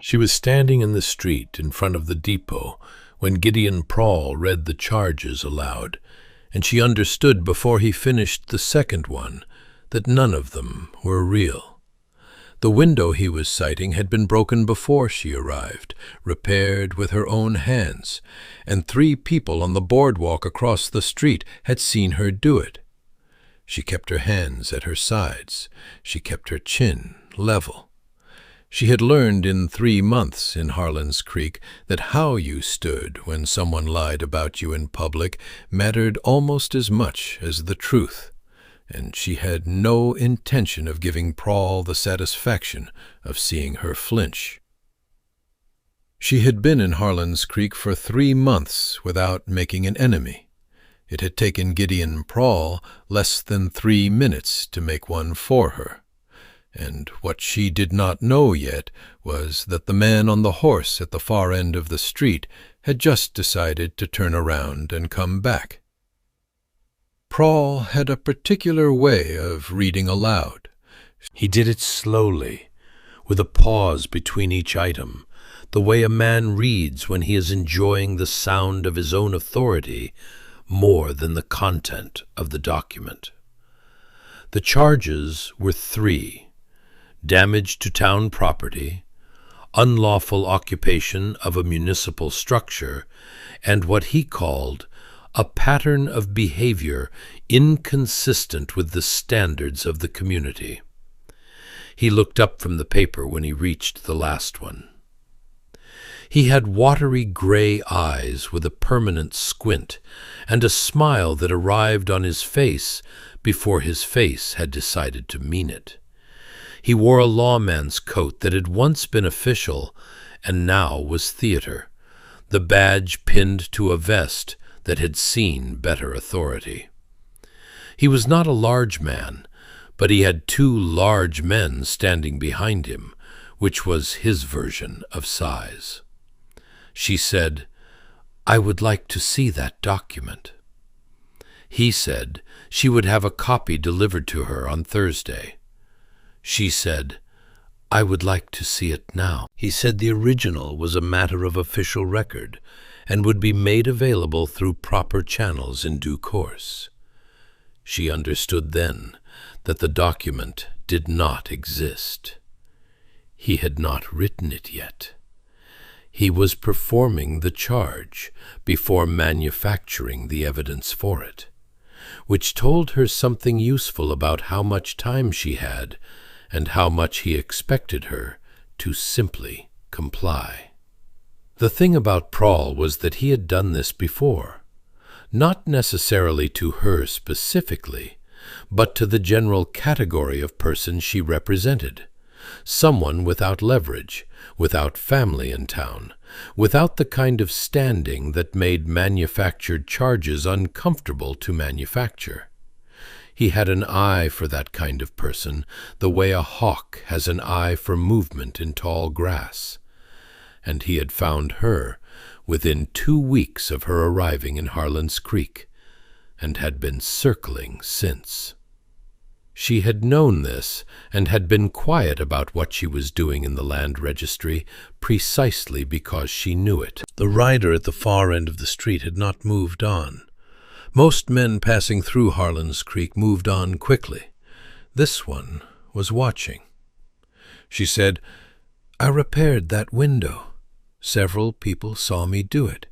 She was standing in the street in front of the depot when Gideon Prall read the charges aloud, and she understood before he finished the second one that none of them were real. The window he was citing had been broken before she arrived, repaired with her own hands, and 3 people on the boardwalk across the street had seen her do it. She kept her hands at her sides. She kept her chin level. She had learned in 3 months in Harlan's Creek that how you stood when someone lied about you in public mattered almost as much as the truth, and she had no intention of giving Prall the satisfaction of seeing her flinch. She had been in Harlan's Creek for 3 months without making an enemy. It had taken Gideon Prall less than 3 minutes to make one for her. And what she did not know yet was that the man on the horse at the far end of the street had just decided to turn around and come back. Prall had a particular way of reading aloud. He did it slowly, with a pause between each item, the way a man reads when he is enjoying the sound of his own authority more than the content of the document. The charges were 3. Damage to town property, unlawful occupation of a municipal structure, and what he called a pattern of behavior inconsistent with the standards of the community. He looked up from the paper when he reached the last one. He had watery gray eyes with a permanent squint, and a smile that arrived on his face before his face had decided to mean it. He wore a lawman's coat that had once been official and now was theater, the badge pinned to a vest that had seen better authority. He was not a large man, but he had 2 large men standing behind him, which was his version of size. She said, "I would like to see that document." He said she would have a copy delivered to her on Thursday. She said, "I would like to see it now." He said the original was a matter of official record and would be made available through proper channels in due course. She understood then that the document did not exist. He had not written it yet. He was performing the charge before manufacturing the evidence for it, which told her something useful about how much time she had and how much he expected her to simply comply. The thing about Prall was that he had done this before, not necessarily to her specifically, but to the general category of person she represented, someone without leverage, without family in town, without the kind of standing that made manufactured charges uncomfortable to manufacture. He had an eye for that kind of person, the way a hawk has an eye for movement in tall grass. And he had found her within 2 weeks of her arriving in Harlan's Creek, and had been circling since. She had known this, and had been quiet about what she was doing in the land registry, precisely because she knew it. The rider at the far end of the street had not moved on. Most men passing through Harlan's Creek moved on quickly. This one was watching. She said, "I repaired that window. Several people saw me do it."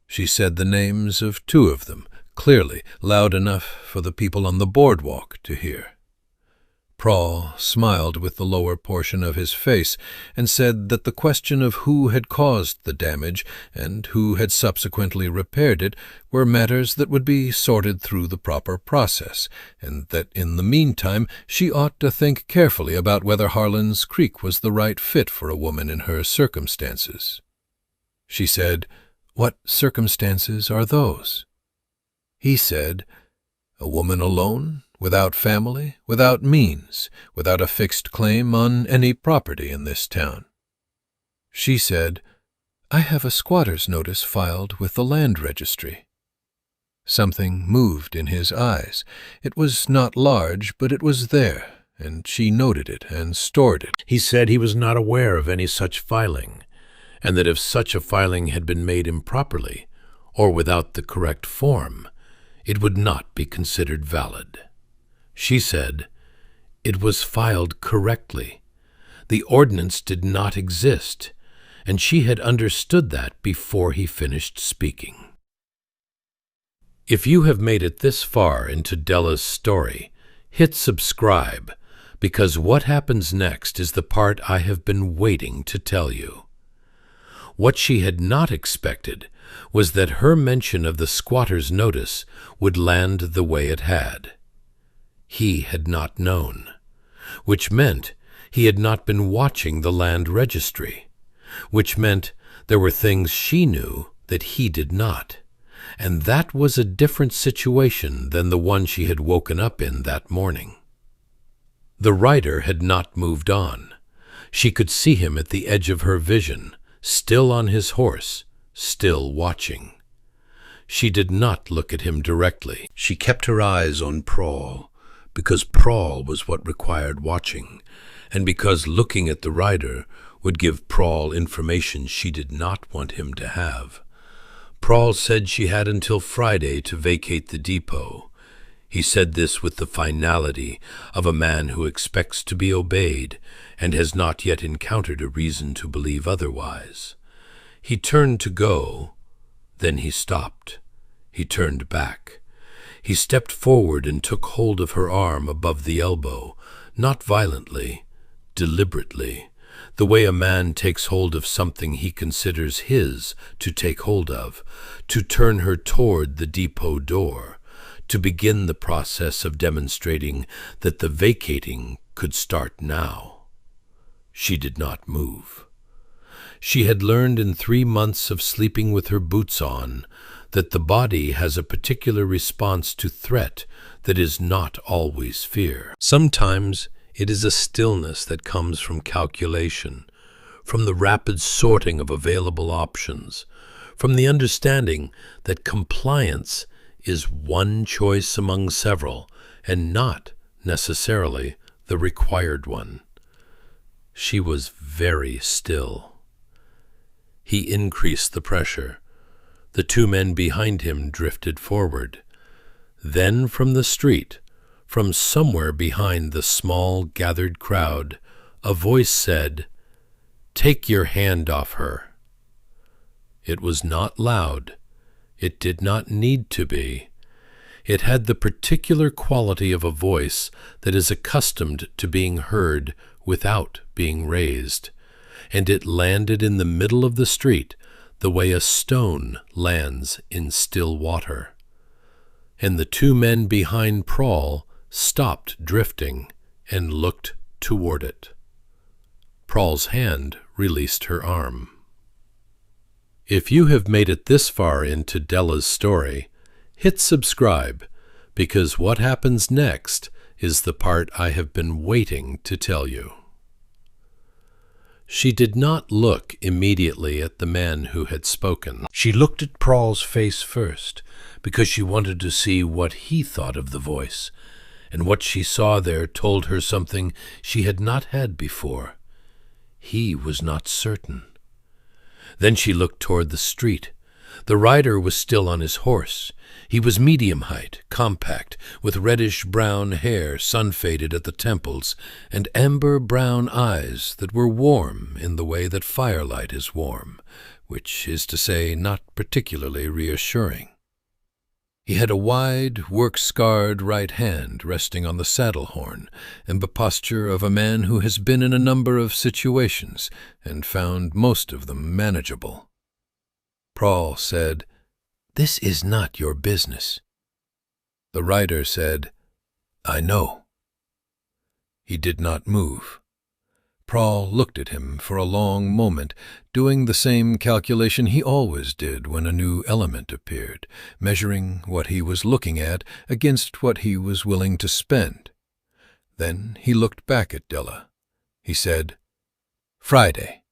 She said the names of 2 of them, clearly, loud enough for the people on the boardwalk to hear. Prall smiled with the lower portion of his face and said that the question of who had caused the damage and who had subsequently repaired it were matters that would be sorted through the proper process, and that in the meantime she ought to think carefully about whether Harlan's Creek was the right fit for a woman in her circumstances. She said, "What circumstances are those?" He said, "A woman alone, without family, without means, without a fixed claim on any property in this town." She said, "I have a squatter's notice filed with the land registry." Something moved in his eyes. It was not large, but it was there, and she noted it and stored it. He said he was not aware of any such filing, and that if such a filing had been made improperly, or without the correct form, it would not be considered valid. She said, it was filed correctly. The ordinance did not exist, and she had understood that before he finished speaking. If you have made it this far into Della's story, hit subscribe, because what happens next is the part I have been waiting to tell you. What she had not expected was that her mention of the squatter's notice would land the way it had. He had not known, which meant he had not been watching the land registry, which meant there were things she knew that he did not, and that was a different situation than the one she had woken up in that morning. The rider had not moved on. She could see him at the edge of her vision, still on his horse, still watching. She did not look at him directly. She kept her eyes on Prall, because Prall was what required watching, and because looking at the rider would give Prall information she did not want him to have. Prall said she had until Friday to vacate the depot. He said this with the finality of a man who expects to be obeyed and has not yet encountered a reason to believe otherwise. He turned to go, then he stopped. He turned back. He stepped forward and took hold of her arm above the elbow, not violently, deliberately, the way a man takes hold of something he considers his to take hold of, to turn her toward the depot door, to begin the process of demonstrating that the vacating could start now. She did not move. She had learned in 3 months of sleeping with her boots on that the body has a particular response to threat that is not always fear. Sometimes it is a stillness that comes from calculation, from the rapid sorting of available options, from the understanding that compliance is one choice among several and not necessarily the required one. She was very still. He increased the pressure. The 2 men behind him drifted forward. Then from the street, from somewhere behind the small gathered crowd, a voice said, "Take your hand off her." It was not loud. It did not need to be. It had the particular quality of a voice that is accustomed to being heard without being raised, and it landed in the middle of the street the way a stone lands in still water. And the 2 men behind Prall stopped drifting and looked toward it. Prall's hand released her arm. If you have made it this far into Della's story, hit subscribe, because what happens next is the part I have been waiting to tell you. She did not look immediately at the man who had spoken. She looked at Prall's face first, because she wanted to see what he thought of the voice, and what she saw there told her something she had not had before. He was not certain. Then she looked toward the street. The rider was still on his horse. He was medium height, compact, with reddish-brown hair sun-faded at the temples, and amber-brown eyes that were warm in the way that firelight is warm, which is to say not particularly reassuring. He had a wide, work-scarred right hand resting on the saddle-horn, and the posture of a man who has been in a number of situations and found most of them manageable. Prall said, "This is not your business." The rider said, "I know." He did not move. Prall looked at him for a long moment, doing the same calculation he always did when a new element appeared, measuring what he was looking at against what he was willing to spend. Then he looked back at Della. He said, "Friday."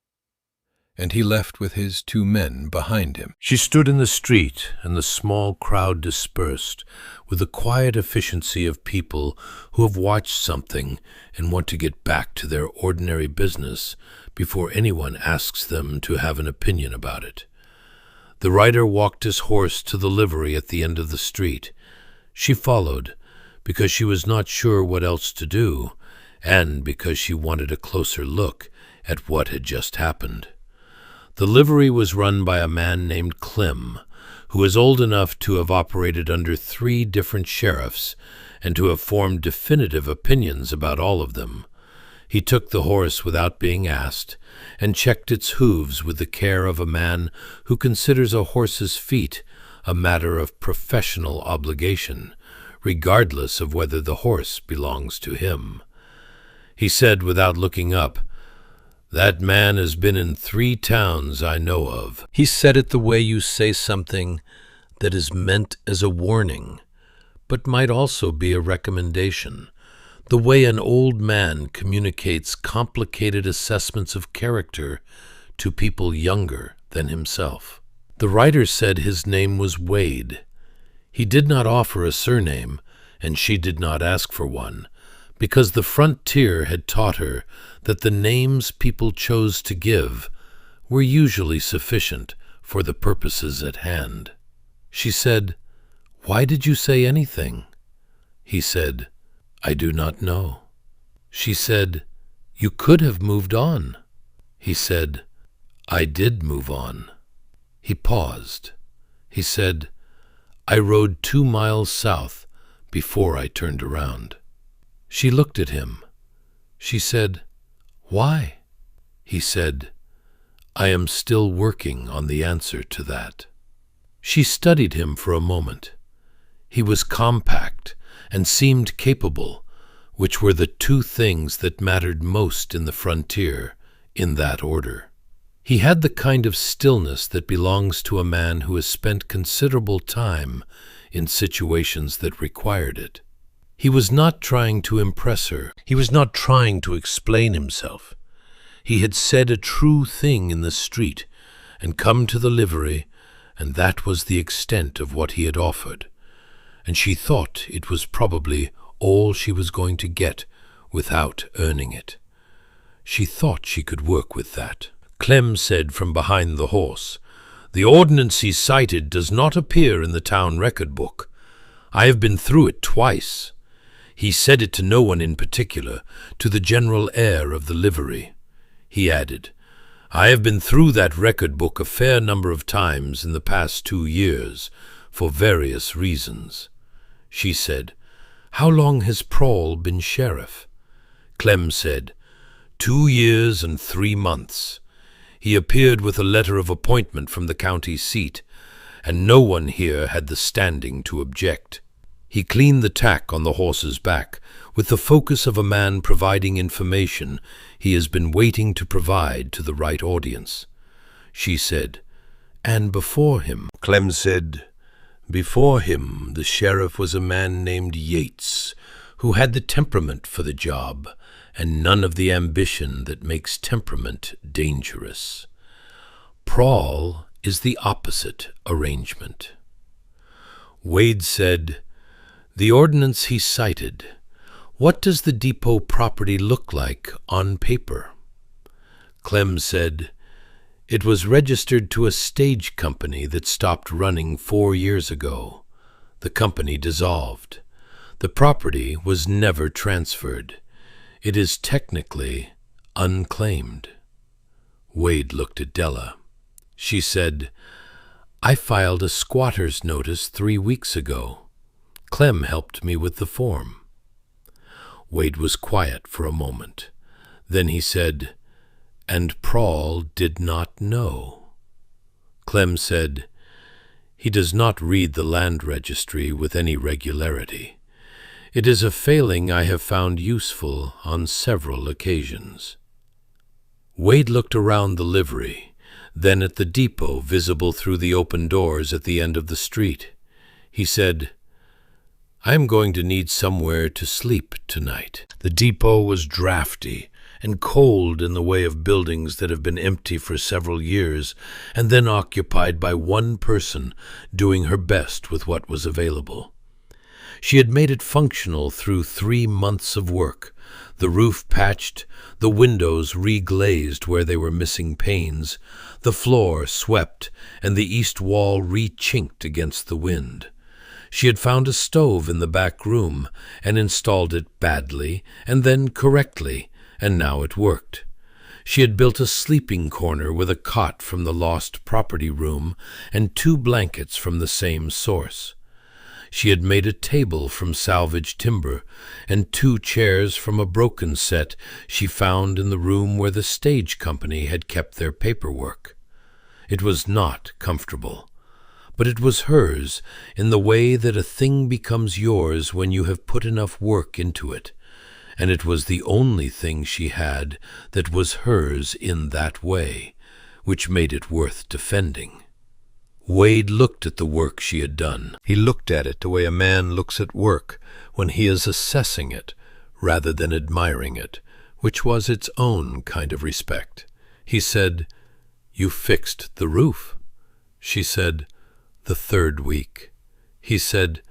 and he left with his 2 men behind him. She stood in the street, and the small crowd dispersed, with the quiet efficiency of people who have watched something and want to get back to their ordinary business before anyone asks them to have an opinion about it. The rider walked his horse to the livery at the end of the street. She followed, because she was not sure what else to do, and because she wanted a closer look at what had just happened. The livery was run by a man named Clem, who was old enough to have operated under 3 different sheriffs and to have formed definitive opinions about all of them. He took the horse without being asked and checked its hooves with the care of a man who considers a horse's feet a matter of professional obligation, regardless of whether the horse belongs to him. He said without looking up, "That man has been in 3 towns I know of." He said it the way you say something that is meant as a warning, but might also be a recommendation, the way an old man communicates complicated assessments of character to people younger than himself. The writer said his name was Wade. He did not offer a surname, and she did not ask for one, because the frontier had taught her that the names people chose to give were usually sufficient for the purposes at hand. She said, "Why did you say anything?" He said, "I do not know." She said, "You could have moved on." He said, "I did move on." He paused. He said, "I rode 2 miles south before I turned around." She looked at him. She said, "Why?" He said, "I am still working on the answer to that." She studied him for a moment. He was compact and seemed capable, which were the 2 things that mattered most in the frontier, in that order. He had the kind of stillness that belongs to a man who has spent considerable time in situations that required it. He was not trying to impress her. He was not trying to explain himself. He had said a true thing in the street and come to the livery, and that was the extent of what he had offered. And she thought it was probably all she was going to get without earning it. She thought she could work with that. Clem said from behind the horse, "The ordinance he cited does not appear in the town record book. I have been through it twice." He said it to no one in particular, to the general air of the livery. He added, "I have been through that record book a fair number of times in the past 2 years, for various reasons." She said, "How long has Prall been sheriff?" Clem said, 2 years and 3 months. He appeared with a letter of appointment from the county seat, and no one here had the standing to object. He cleaned the tack on the horse's back with the focus of a man providing information he has been waiting to provide to the right audience. She said, "And before him?" Clem said, "Before him, the sheriff was a man named Yates, who had the temperament for the job, and none of the ambition that makes temperament dangerous. Prall is the opposite arrangement." Wade said, "The ordinance he cited, what does the depot property look like on paper?" Clem said, "It was registered to a stage company that stopped running 4 years ago. The company dissolved. The property was never transferred. It is technically unclaimed." Wade looked at Della. She said, "I filed a squatter's notice 3 weeks ago. Clem helped me with the form." Wade was quiet for a moment. Then he said, "And Prall did not know." Clem said, "He does not read the land registry with any regularity. It is a failing I have found useful on several occasions." Wade looked around the livery, then at the depot visible through the open doors at the end of the street. He said, "I am going to need somewhere to sleep tonight." The depot was drafty and cold in the way of buildings that have been empty for several years and then occupied by one person doing her best with what was available. She had made it functional through 3 months of work, the roof patched, the windows reglazed where they were missing panes, the floor swept, and the east wall re-chinked against the wind. She had found a stove in the back room and installed it badly and then correctly, and now it worked. She had built a sleeping corner with a cot from the lost property room and 2 blankets from the same source. She had made a table from salvaged timber and 2 chairs from a broken set she found in the room where the stage company had kept their paperwork. It was not comfortable, but it was hers in the way that a thing becomes yours when you have put enough work into it, and it was the only thing she had that was hers in that way, which made it worth defending. Wade looked at the work she had done. He looked at it the way a man looks at work when he is assessing it rather than admiring it, which was its own kind of respect. He said, "You fixed the roof." She said, "The 3rd week." He said,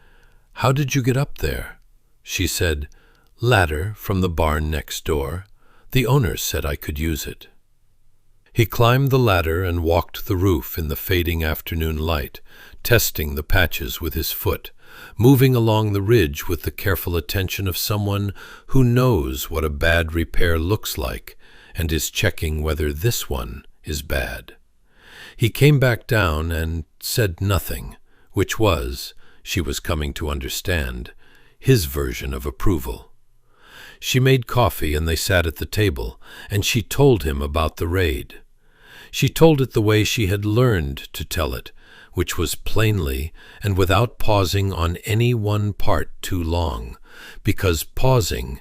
"How did you get up there?" She said, "Ladder from the barn next door. The owner said I could use it." He climbed the ladder and walked the roof in the fading afternoon light, testing the patches with his foot, moving along the ridge with the careful attention of someone who knows what a bad repair looks like and is checking whether this one is bad. He came back down and said nothing, which was, she was coming to understand, his version of approval. She made coffee and they sat at the table, and she told him about the raid. She told it the way she had learned to tell it, which was plainly and without pausing on any one part too long, because pausing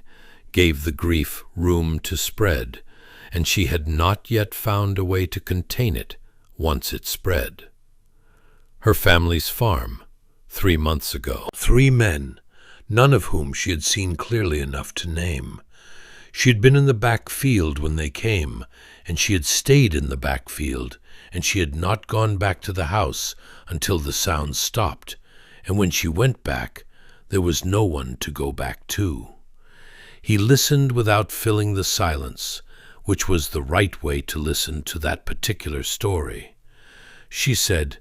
gave the grief room to spread, and she had not yet found a way to contain it once it spread. Her family's farm, 3 months ago. 3 men, none of whom she had seen clearly enough to name. She had been in the back field when they came, and she had stayed in the back field, and she had not gone back to the house until the sound stopped, and when she went back, there was no one to go back to. He listened without filling the silence, which was the right way to listen to that particular story. She said,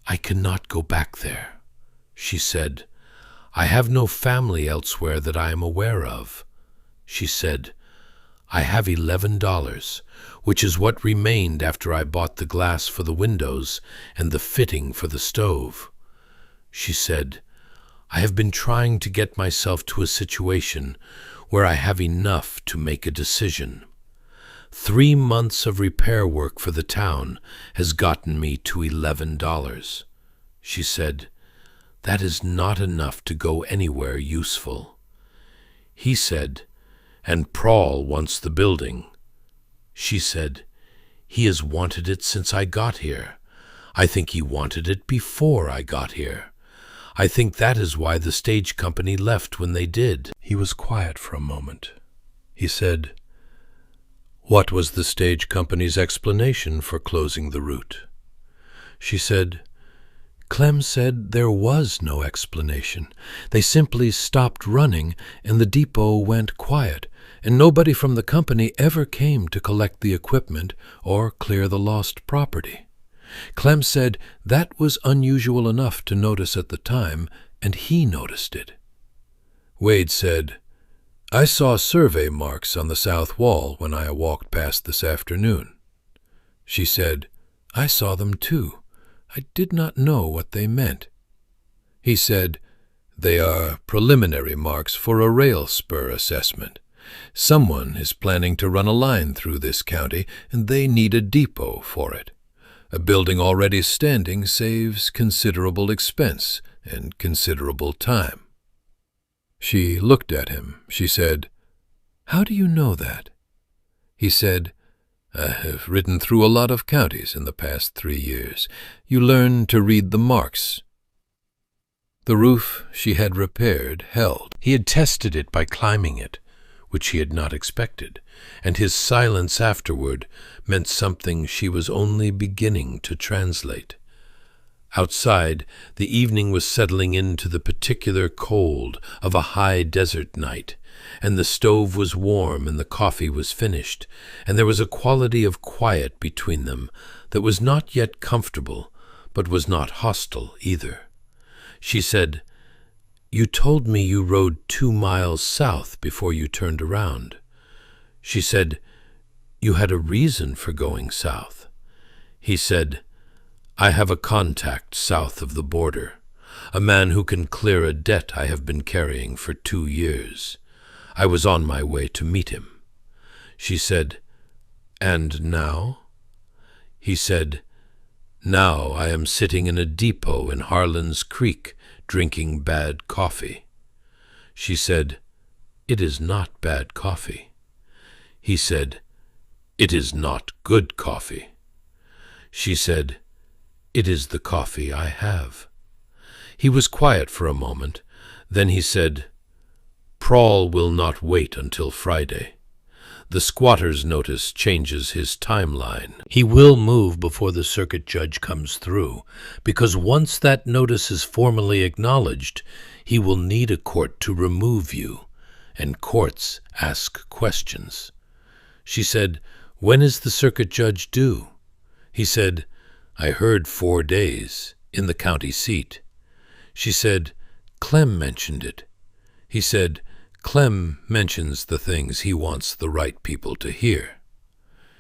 "I cannot go back there." She said, "I have no family elsewhere that I am aware of." She said, "I have $11, which is what remained after I bought the glass for the windows and the fitting for the stove." She said, "I have been trying to get myself to a situation where I have enough to make a decision. 3 months of repair work for the town has gotten me to $11. She said, "That is not enough to go anywhere useful." He said, "And Prall wants the building." She said, "He has wanted it since I got here. I think he wanted it before I got here. I think that is why the stage company left when they did." He was quiet for a moment. He said, "What was the stage company's explanation for closing the route?" She said, "Clem said there was no explanation. They simply stopped running and the depot went quiet, and nobody from the company ever came to collect the equipment or clear the lost property. Clem said that was unusual enough to notice at the time, and he noticed it." Wade said, "I saw survey marks on the south wall when I walked past this afternoon." She said, "I saw them too. I did not know what they meant." He said, "They are preliminary marks for a rail spur assessment. Someone is planning to run a line through this county, and they need a depot for it. A building already standing saves considerable expense and considerable time." She looked at him. She said, "How do you know that?" He said, "I have ridden through a lot of counties in the past 3 years. You learn to read the marks." The roof she had repaired held. He had tested it by climbing it, which he had not expected, and his silence afterward meant something she was only beginning to translate. Outside, the evening was settling into the particular cold of a high desert night, and the stove was warm and the coffee was finished, and there was a quality of quiet between them that was not yet comfortable, but was not hostile either. She said, "You told me you rode 2 miles south before you turned around." She said, "You had a reason for going south." He said, "I have a contact south of the border, a man who can clear a debt I have been carrying for 2 years. I was on my way to meet him." She said, "And now?" He said, "Now I am sitting in a depot in Harlan's Creek, drinking bad coffee." She said, "It is not bad coffee." He said, "It is not good coffee." She said, "It is the coffee I have." He was quiet for a moment. Then he said, "Prall will not wait until Friday. The squatter's notice changes his timeline. He will move before the circuit judge comes through, because once that notice is formally acknowledged, he will need a court to remove you, and courts ask questions." She said, "When is the circuit judge due?" He said, "I heard 4 days, in the county seat." She said, "Clem mentioned it." He said, "Clem mentions the things he wants the right people to hear."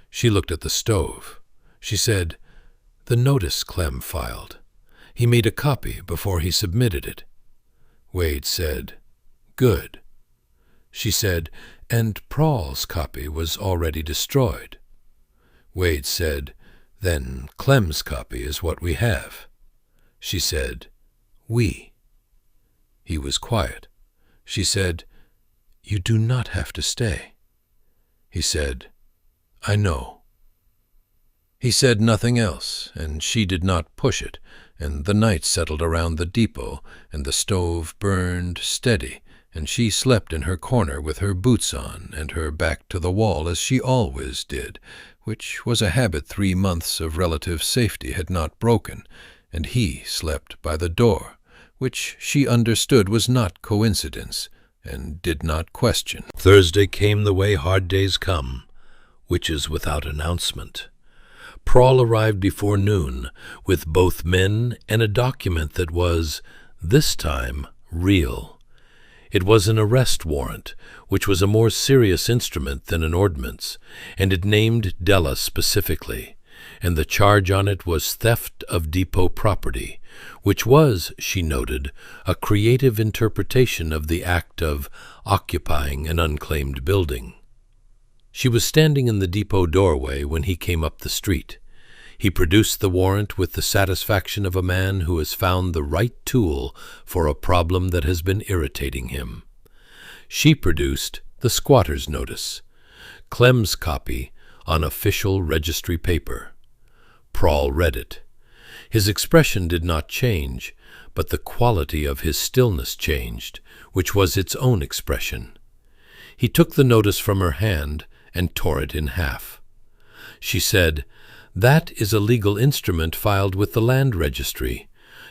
She looked at the stove. She said, "The notice Clem filed. He made a copy before he submitted it." Wade said, "Good." She said, "And Prall's copy was already destroyed." Wade said, "Then Clem's copy is what we have." She said, "We." He was quiet. She said, "You do not have to stay." He said, "I know." He said nothing else, and she did not push it, and the night settled around the depot, and the stove burned steady, and she slept in her corner with her boots on and her back to the wall as she always did, which was a habit 3 months of relative safety had not broken, and he slept by the door, which she understood was not coincidence, and did not question. Thursday came the way hard days come, which is without announcement. Prall arrived before noon, with both men and a document that was, this time, real. It was an arrest warrant, which was a more serious instrument than an ordinance, and it named Della specifically, and the charge on it was theft of depot property, which was, she noted, a creative interpretation of the act of occupying an unclaimed building. She was standing in the depot doorway when he came up the street. He produced the warrant with the satisfaction of a man who has found the right tool for a problem that has been irritating him. She produced the squatter's notice, Clem's copy on official registry paper. Prall read it. His expression did not change, but the quality of his stillness changed, which was its own expression. He took the notice from her hand and tore it in half. She said, "That is a legal instrument filed with the land registry.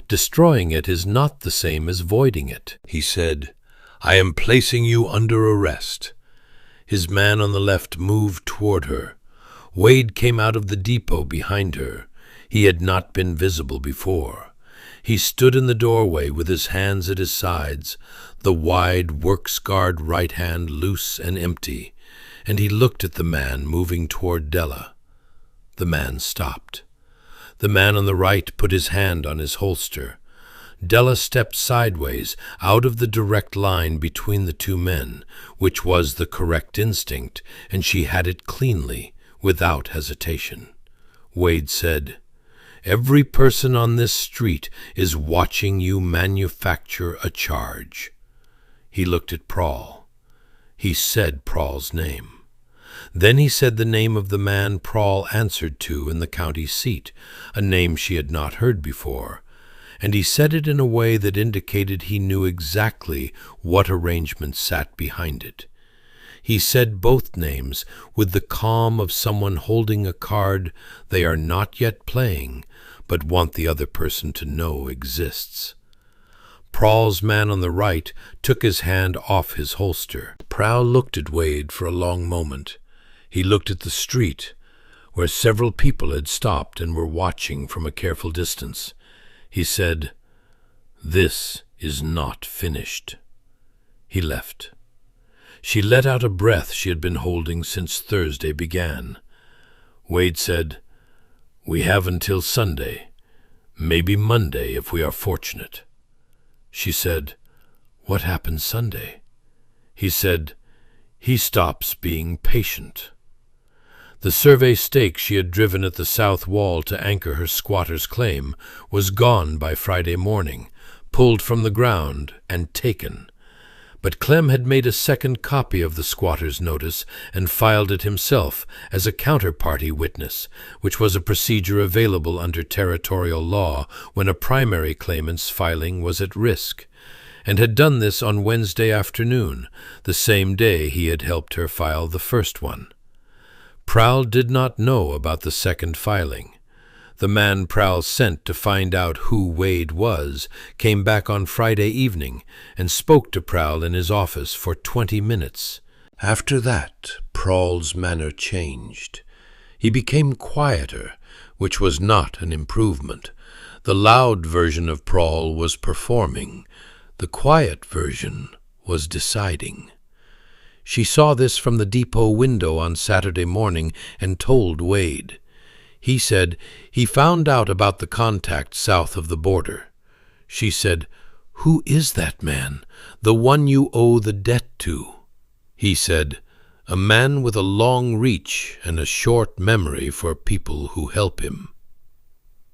Destroying it is not the same as voiding it." He said, "I am placing you under arrest." His man on the left moved toward her. Wade came out of the depot behind her. He had not been visible before. He stood in the doorway with his hands at his sides, the wide, work-scarred right hand loose and empty, and he looked at the man moving toward Della. The man stopped. The man on the right put his hand on his holster. Della stepped sideways, out of the direct line between the two men, which was the correct instinct, and she had it cleanly, without hesitation. Wade said, "Every person on this street is watching you manufacture a charge." He looked at Prall. He said Prall's name. Then he said the name of the man Prall answered to in the county seat, a name she had not heard before, and he said it in a way that indicated he knew exactly what arrangement sat behind it. He said both names with the calm of someone holding a card they are not yet playing, but want the other person to know exists. Prall's man on the right took his hand off his holster. Prall looked at Wade for a long moment. He looked at the street, where several people had stopped and were watching from a careful distance. He said, "This is not finished." He left. She let out a breath she had been holding since Thursday began. Wade said, "We have until Sunday, maybe Monday if we are fortunate." She said, "What happens Sunday?" He said, "He stops being patient." The survey stake she had driven at the south wall to anchor her squatter's claim was gone by Friday morning, pulled from the ground and taken. But Clem had made a second copy of the squatter's notice and filed it himself as a counterparty witness, which was a procedure available under territorial law when a primary claimant's filing was at risk, and had done this on Wednesday afternoon, the same day he had helped her file the first one. Prall did not know about the second filing. The man Prall sent to find out who Wade was came back on Friday evening and spoke to Prall in his office for 20 minutes. After that, Prall's manner changed. He became quieter, which was not an improvement. The loud version of Prall was performing. The quiet version was deciding. She saw this from the depot window on Saturday morning and told Wade. He said he found out about the contact south of the border. She said, "Who is that man, the one you owe the debt to?" He said, "A man with a long reach and a short memory for people who help him."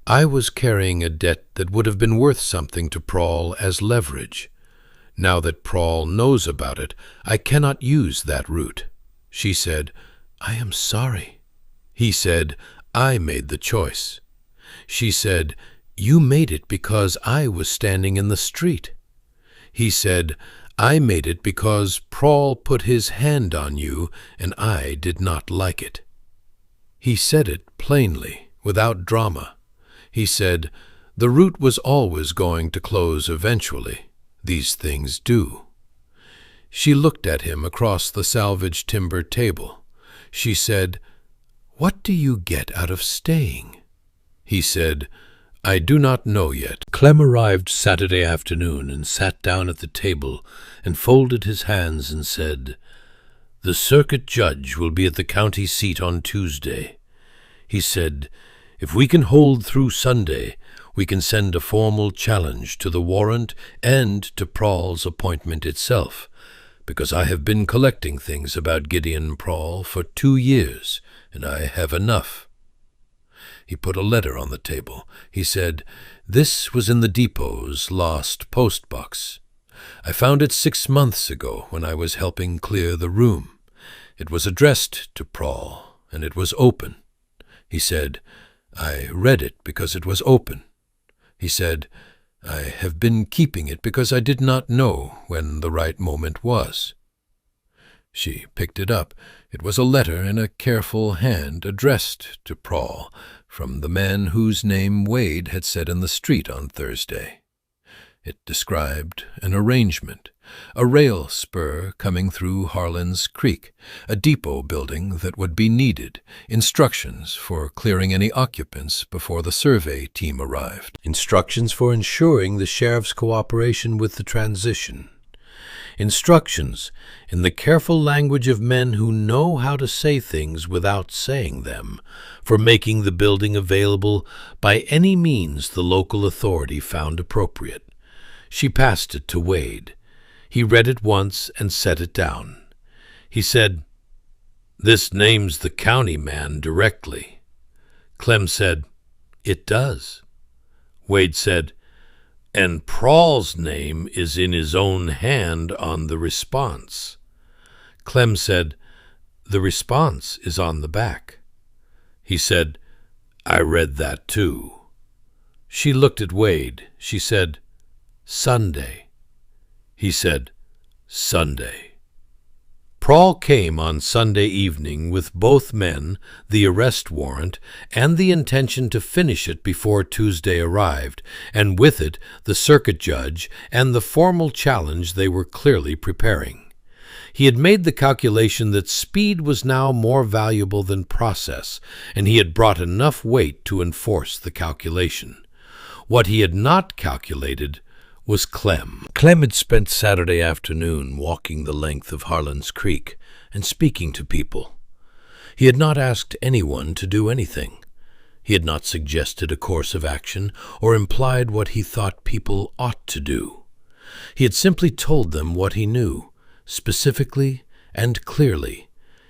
I was carrying a debt that would have been worth something to Prall as leverage. Now that Prall knows about it, I cannot use that route. She said, "I am sorry." He said, "I made the choice." She said, "You made it because I was standing in the street." He said, "I made it because Prall put his hand on you and I did not like it." He said it plainly, without drama. He said, "The route was always going to close eventually. These things do." She looked at him across the salvage timber table. She said, "What do you get out of staying?" He said, "I do not know yet." Clem arrived Saturday afternoon and sat down at the table and folded his hands and said, "The circuit judge will be at the county seat on Tuesday." He said, "If we can hold through Sunday, we can send a formal challenge to the warrant and to Prall's appointment itself, because I have been collecting things about Gideon Prall for 2 years, and I have enough." He put a letter on the table. He said, "This was in the depot's lost post box. I found it 6 months ago when I was helping clear the room. It was addressed to Prall, and it was open." He said, "I read it because it was open." He said, "I have been keeping it because I did not know when the right moment was." She picked it up. It was a letter in a careful hand addressed to Prall from the man whose name Wade had said in the street on Thursday. It described an arrangement, a rail spur coming through Harlan's Creek, a depot building that would be needed, instructions for clearing any occupants before the survey team arrived, instructions for ensuring the sheriff's cooperation with the transition, instructions in the careful language of men who know how to say things without saying them, for making the building available by any means the local authority found appropriate. She passed it to Wade. He read it once and set it down. He said, "This names the county man directly." Clem said, "It does." Wade said, "And Prall's name is in his own hand on the response." Clem said, "The response is on the back." He said, "I read that too." She looked at Wade. She said, "Sunday." He said, "Sunday." Prall came on Sunday evening with both men, the arrest warrant, and the intention to finish it before Tuesday arrived, and with it the circuit judge and the formal challenge they were clearly preparing. He had made the calculation that speed was now more valuable than process, and he had brought enough weight to enforce the calculation. What he had not calculated was Clem. Clem had spent Saturday afternoon walking the length of Harlan's Creek and speaking to people. He had not asked anyone to do anything. He had not suggested a course of action or implied what he thought people ought to do. He had simply told them what he knew, specifically and clearly,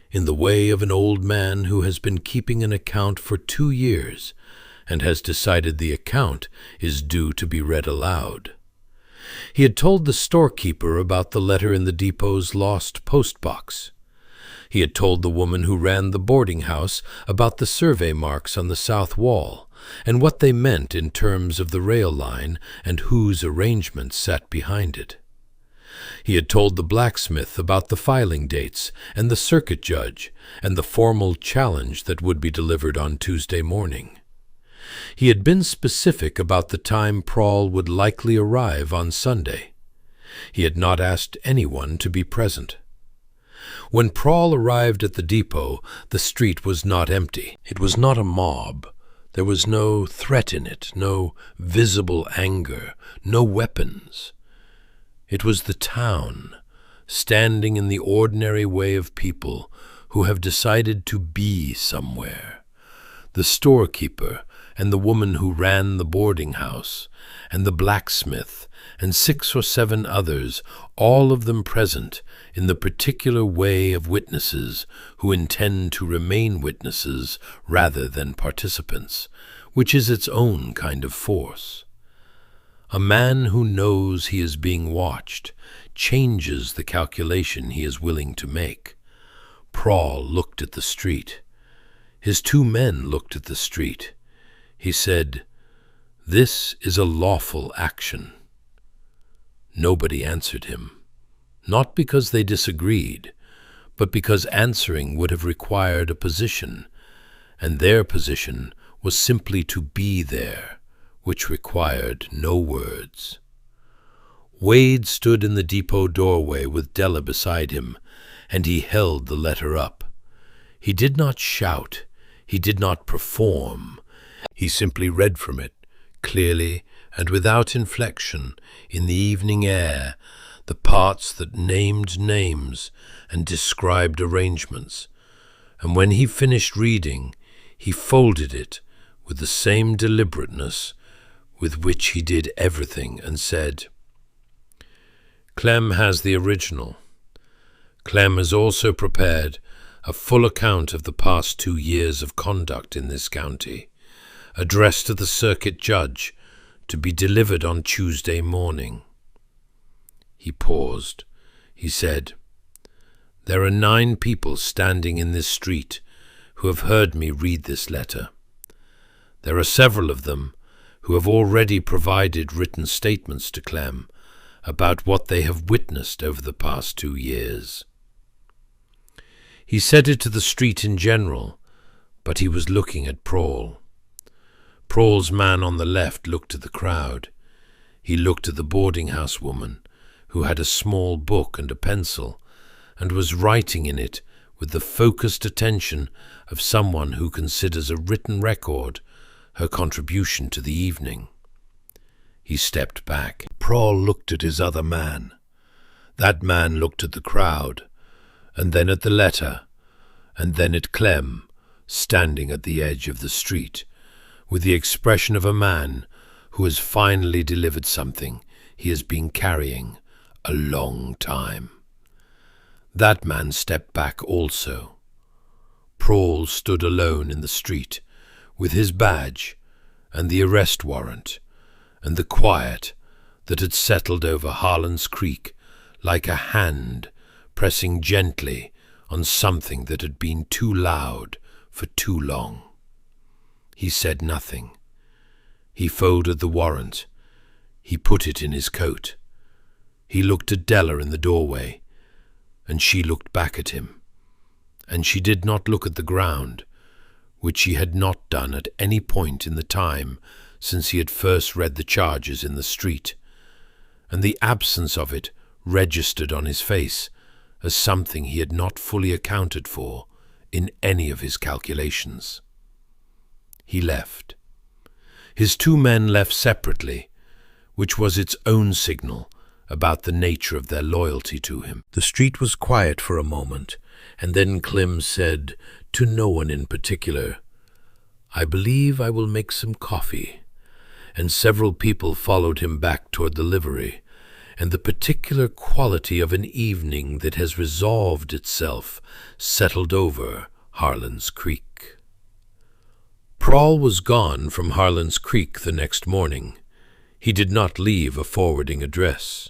in the way of an old man who has been keeping an account for 2 years and has decided the account is due to be read aloud. He had told the storekeeper about the letter in the depot's lost postbox. He had told the woman who ran the boarding house about the survey marks on the south wall and what they meant in terms of the rail line and whose arrangement sat behind it. He had told the blacksmith about the filing dates and the circuit judge and the formal challenge that would be delivered on Tuesday morning. He had been specific about the time Prall would likely arrive on Sunday. He had not asked anyone to be present. When Prall arrived at the depot, the street was not empty. It was not a mob. There was no threat in it, no visible anger, no weapons. It was the town, standing in the ordinary way of people who have decided to be somewhere. The storekeeper and the woman who ran the boarding house, and the blacksmith, and 6 or 7 others, all of them present in the particular way of witnesses who intend to remain witnesses rather than participants, which is its own kind of force. A man who knows he is being watched changes the calculation he is willing to make. Prall looked at the street. His 2 men looked at the street. He said, "This is a lawful action." Nobody answered him, not because they disagreed, but because answering would have required a position, and their position was simply to be there, which required no words. Wade stood in the depot doorway with Della beside him, and he held the letter up. He did not shout, he did not perform. He simply read from it, clearly and without inflection, in the evening air, the parts that named names and described arrangements, and when he finished reading, he folded it with the same deliberateness with which he did everything and said, "Clem has the original. Clem has also prepared a full account of the past 2 years of conduct in this county, addressed to the circuit judge, to be delivered on Tuesday morning." He paused. He said, "There are 9 people standing in this street who have heard me read this letter. There are several of them who have already provided written statements to Clem about what they have witnessed over the past 2 years." He said it to the street in general, but he was looking at Prall. Prall's man on the left looked at the crowd. He looked at the boarding-house woman, who had a small book and a pencil, and was writing in it with the focused attention of someone who considers a written record her contribution to the evening. He stepped back. Prall looked at his other man. That man looked at the crowd, and then at the letter, and then at Clem, standing at the edge of the street, with the expression of a man who has finally delivered something he has been carrying a long time. That man stepped back also. Prall stood alone in the street, with his badge and the arrest warrant, and the quiet that had settled over Harlan's Creek like a hand pressing gently on something that had been too loud for too long. He said nothing. He folded the warrant. He put it in his coat. He looked at Della in the doorway, and she looked back at him. And she did not look at the ground, which she had not done at any point in the time since he had first read the charges in the street, and the absence of it registered on his face as something he had not fully accounted for in any of his calculations. He left. His two men left separately, which was its own signal about the nature of their loyalty to him. The street was quiet for a moment, and then Clem said, to no one in particular, "I believe I will make some coffee," and several people followed him back toward the livery, and the particular quality of an evening that has resolved itself settled over Harlan's Creek. Prall was gone from Harlan's Creek the next morning. He did not leave a forwarding address.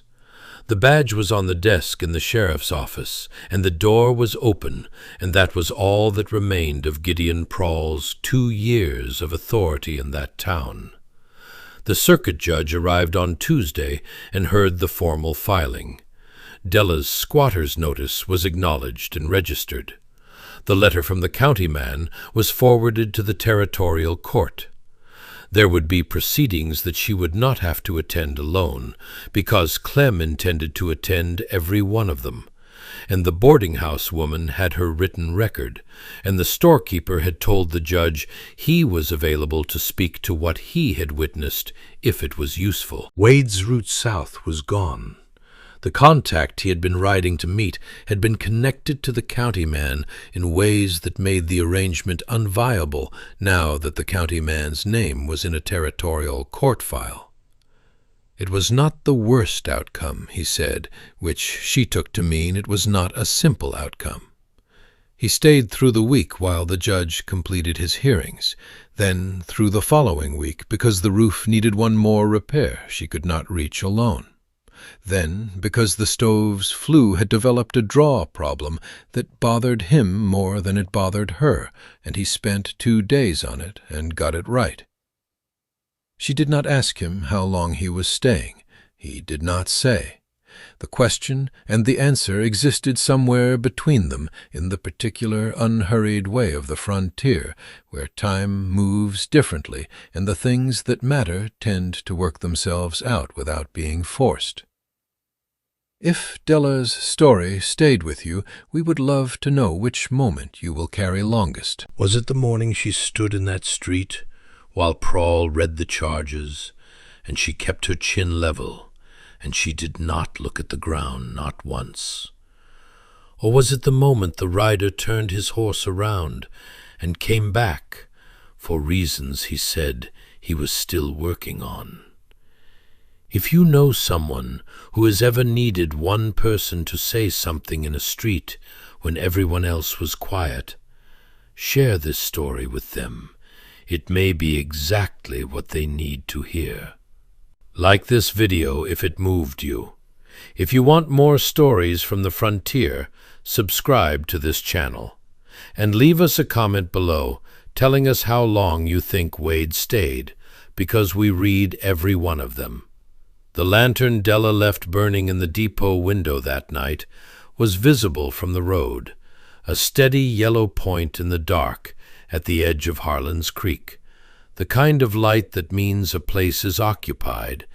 The badge was on the desk in the sheriff's office, and the door was open, and that was all that remained of Gideon Prall's 2 years of authority in that town. The circuit judge arrived on Tuesday and heard the formal filing. Della's squatter's notice was acknowledged and registered. The letter from the county man was forwarded to the territorial court. There would be proceedings that she would not have to attend alone, because Clem intended to attend every one of them, and the boarding-house woman had her written record, and the storekeeper had told the judge he was available to speak to what he had witnessed if it was useful. Wade's route south was gone. The contact he had been riding to meet had been connected to the county man in ways that made the arrangement unviable now that the county man's name was in a territorial court file. It was not the worst outcome, he said, which she took to mean it was not a simple outcome. He stayed through the week while the judge completed his hearings, then through the following week because the roof needed one more repair she could not reach alone. Then, because the stove's flue had developed a draw problem that bothered him more than it bothered her, and he spent 2 days on it and got it right. She did not ask him how long he was staying. He did not say. The question and the answer existed somewhere between them in the particular unhurried way of the frontier, where time moves differently and the things that matter tend to work themselves out without being forced. If Della's story stayed with you, we would love to know which moment you will carry longest. Was it the morning she stood in that street while Prall read the charges, and she kept her chin level, and she did not look at the ground, not once? Or was it the moment the rider turned his horse around and came back, for reasons he said he was still working on? If you know someone who has ever needed one person to say something in a street when everyone else was quiet, share this story with them. It may be exactly what they need to hear. Like this video if it moved you. If you want more stories from the frontier, subscribe to this channel. And leave us a comment below telling us how long you think Wade stayed, because we read every one of them. The lantern Della left burning in the depot window that night was visible from the road, a steady yellow point in the dark at the edge of Harlan's Creek, the kind of light that means a place is occupied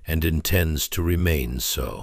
and intends to remain so.